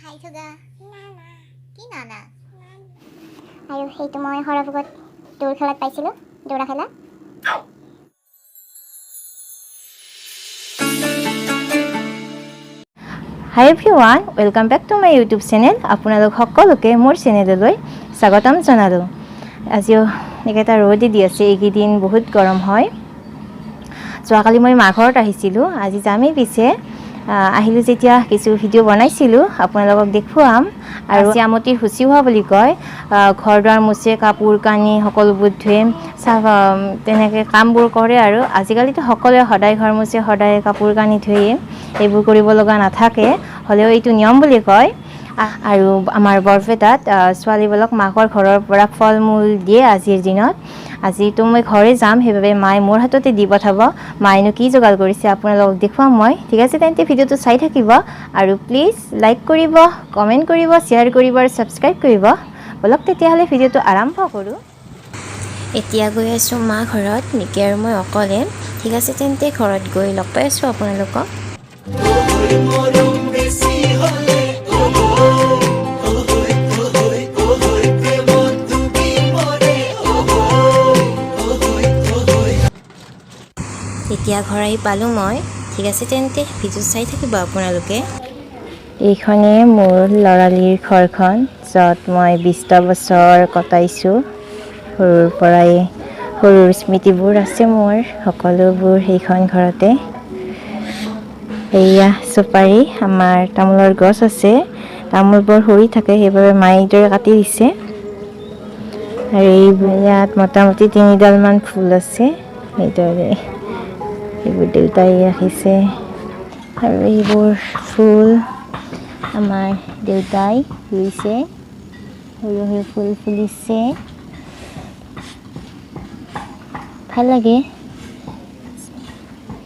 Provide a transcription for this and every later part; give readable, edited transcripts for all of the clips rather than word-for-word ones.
খাই থকা কি নানা আৰু সেইটো মই সৰভোগত দৌৰ খেলাত পাইছিলোঁ দৌৰা খেলা Hi everyone, welcome back to my YouTube channel. আপোনালোক সকলোকে মোৰ চেনেললৈ স্বাগতম জনালোঁ। আজিও একেটা ৰ'দ দি আছে, এইকেইদিন বহুত গৰম হয়। যোৱাকালি মই মাঘৰত আহিছিলোঁ, আজি যামেই পিছে আহিলোঁ যেতিয়া কিছু ভিডিঅ' বনাইছিলোঁ আপোনালোকক দেখুৱাম। আৰু আমতিৰ শুচি হোৱা বুলি কয়, ঘৰ দুৱাৰ মুচে, কাপোৰ কানি সকলোবোৰ ধুৱে, তেনেকৈ কামবোৰ কৰে। আৰু আজিকালিতো সকলোৱে সদায় ঘৰ মুচে, সদায় কাপোৰ কানি ধুৱে, এইবোৰ কৰিব লগা নাথাকে, হ'লেও এইটো নিয়ম বুলি কয়। আৰু আমাৰ বৰপেটাত ছোৱালীবিলাকক মাকৰ ঘৰৰ পৰা ফল মূল দিয়ে আজিৰ দিনত। আজিতো মই ঘৰে যাম, সেইবাবে মায়ে মোৰ হাততে দি পঠাব। মায়েনো কি যোগাৰ কৰিছে আপোনালোকক দেখুৱাম মই। ঠিক আছে, তেন্তে ভিডিঅ'টো চাই থাকিব আৰু প্লিজ লাইক কৰিব, কমেণ্ট কৰিব, শ্বেয়াৰ কৰিব আৰু ছাবস্ক্ৰাইব কৰিব। বলক তেতিয়াহ'লে ভিডিঅ'টো আৰম্ভ কৰোঁ। এতিয়া গৈ আছোঁ মা ঘৰত, নিকি আৰু মই অকলে। ঠিক আছে, তেন্তে ঘৰত গৈ লগ পাই আছোঁ আপোনালোকক। এতিয়া ঘৰ আহি পালোঁ মই। ঠিক আছে, তেন্তে ভিডিঅ' চাই থাকিব আপোনালোকে। এইখনেই মোৰ ল'ৰালিৰ ঘৰখন, য'ত মই 20টা বছৰ কটাইছোঁ। সৰুৰ পৰাই সৰুৰ স্মৃতিবোৰ আছে মোৰ, সকলোবোৰ সেইখন ঘৰতে। এয়া চুপাৰী, আমাৰ তামোলৰ গছ আছে, তামোলবোৰ সৰি থাকে, সেইবাবে মায়ে এইদৰে কাটি দিছে। আৰু ইয়াত মোটামুটি 3ডালমান ফুল আছে, এইদৰে এইবোৰ দেউতাই ৰাখিছে। আৰু এইবোৰ ফুল আমাৰ দেউতাই ৰুইছে, সৰু সৰু ফুল ফুলিছে, ভাল লাগে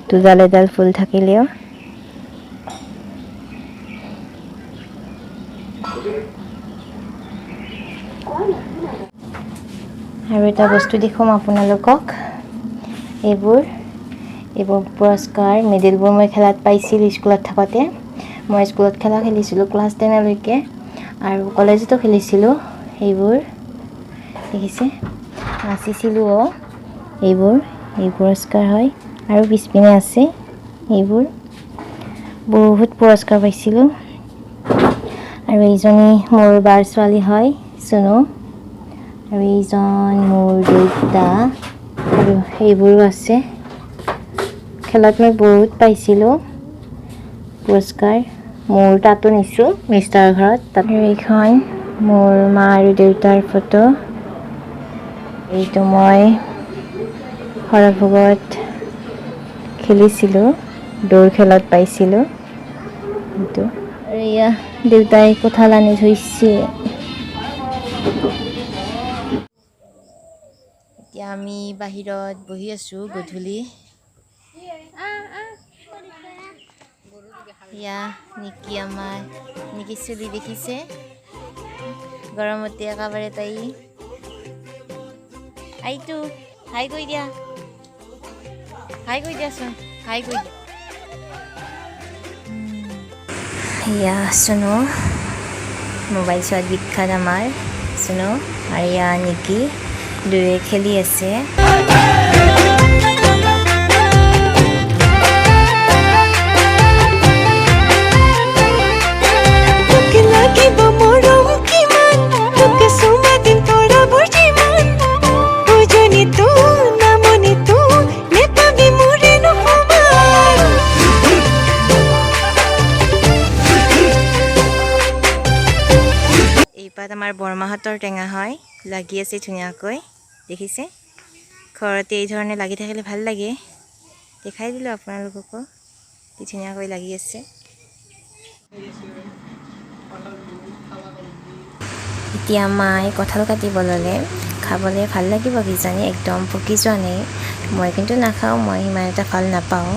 দুডাল এডাল ফুল থাকিলেও। আৰু এটা বস্তু দেখুৱাম আপোনালোকক, এইবোৰ পুৰস্কাৰ মেডেলবোৰ মই খেলাত পাইছিলোঁ স্কুলত থাকোঁতে। মই স্কুলত খেলা খেলিছিলোঁ ক্লাছ 10লৈকে, আৰু কলেজতো খেলিছিলোঁ। এইবোৰ দেখিছে, নাচিছিলোঁও। এইবোৰ এই পুৰস্কাৰ হয়। আৰু পিছপিনে আছে, এইবোৰ বহুত পুৰস্কাৰ পাইছিলোঁ। আৰু এইজনী মোৰ বাৰ ছোৱালী হয়, চুনু। আৰু এইজন মোৰ দেউতা। আৰু সেইবোৰো আছে। খেলত মই বহুত পাইছিলোঁ পুৰস্কাৰ, মোৰ তাতো নিছোঁ মিষ্টাৰ ঘৰত। আৰু এইখন মোৰ মা আৰু দেউতাৰ ফটো। এইটো মই সৰভোগত খেলিছিলোঁ, দৌৰ খেলত পাইছিলোঁ এইটো। আৰু এয়া দেউতাই কঁঠাল আনি থৈছে। এতিয়া আমি বাহিৰত বহি আছোঁ গধূলি। এয়া নিকি, আমাৰ নিকি চুলি দেখিছে, গৰমতে একেবাৰে তাই। আইটো হাই কৈ দিয়া, হাই কৈ দিয়াচোন, হাই কৈ দিয়া। এয়া চুনু, মোবাইল চোৱাত বিখ্যাত আমাৰ চুনু। আৰু এয়া নিকি, দুয়ে খেলি আছে। এইপাত আমাৰ বৰমাহঁতৰ টেঙা হয়, লাগি আছে ধুনীয়াকৈ, দেখিছে। ঘৰতে এই ধৰণে লাগি থাকিলে ভাল লাগে, দেখাই দিলোঁ আপোনালোককো কি ধুনীয়াকৈ লাগি আছে। এতিয়া মায়ে কঁঠাল কাটিব ল'লে, খাবলৈ ভাল লাগিব কিজানি, একদম পকি যোৱা নাই। মই কিন্তু নাখাওঁ, মই ইমান এটা ভাল নাপাওঁ।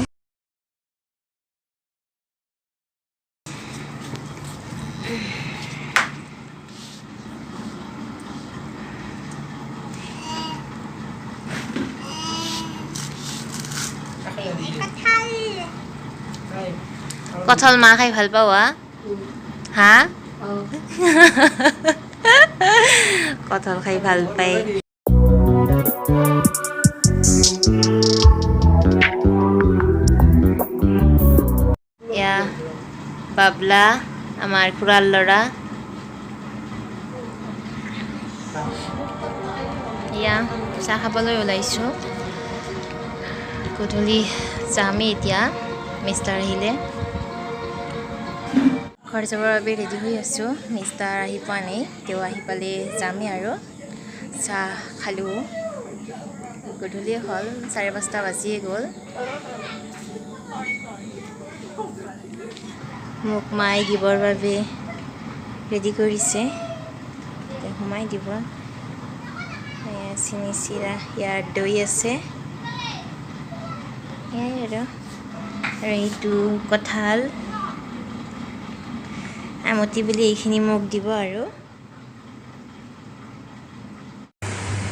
কঁঠাল মা খাই ভাল পাওঁ হা? কঁঠাল খাই ভাল পায় এয়া বাবলা আমাৰ খুৰাৰ ল'ৰা এয়া চাহ খাবলৈ ওলাইছোঁ গধূলি যামেই এতিয়া মিষ্টাৰ আহিলে ঘৰ যাবৰ বাবে ৰেডি হৈ আছোঁ মিষ্টাৰ আহি পোৱা নাই তেওঁ আহি পালে যামেই আৰু চাহ খালোঁ গধূলি হ'ল 5:30 বাজিয়ে গ'ল মোক মায়ে দিবৰ বাবে ৰেডি কৰিছে সোমাই দিব চিনি চিৰা ইয়াৰ দৈ আছে এয়াই আৰু এইটো কঁঠাল আমতি বুলি এইখিনি মোক দিব আৰু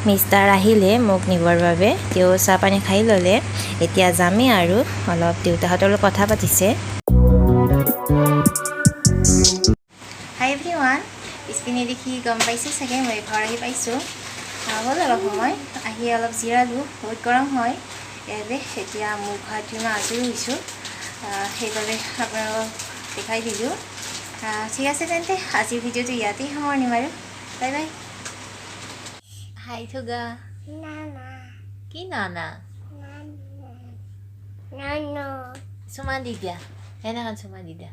মিষ্টাৰ আহিলে মোক নিবৰ বাবে তেওঁ চাহ পানী খাই ল'লে এতিয়া যামেই আৰু অলপ দেউতাহঁতৰ লগত কথা পাতিছে হাই এভৰিৱান পিছপিনে দেখি গম পাইছে চাগে মই ঘৰ আহি পাইছোঁ হ'ল অলপ সময় আহি অলপ জিৰালোঁ বহুত গৰম হয় ইয়াতে এতিয়া মুখ হাত ধুই মই আজৰি হৈছোঁ সেইবাবে আপোনালোকক দেখাই দিলোঁ ঠিক আছে তেন্তে আজিৰ ভিডিঅ'টো ইয়াতেই সামৰণি মাৰোঁ বাই বাই হাই থুগা কি নানা চুমা দি দিয়া এনেখন চুমা দি দিয়া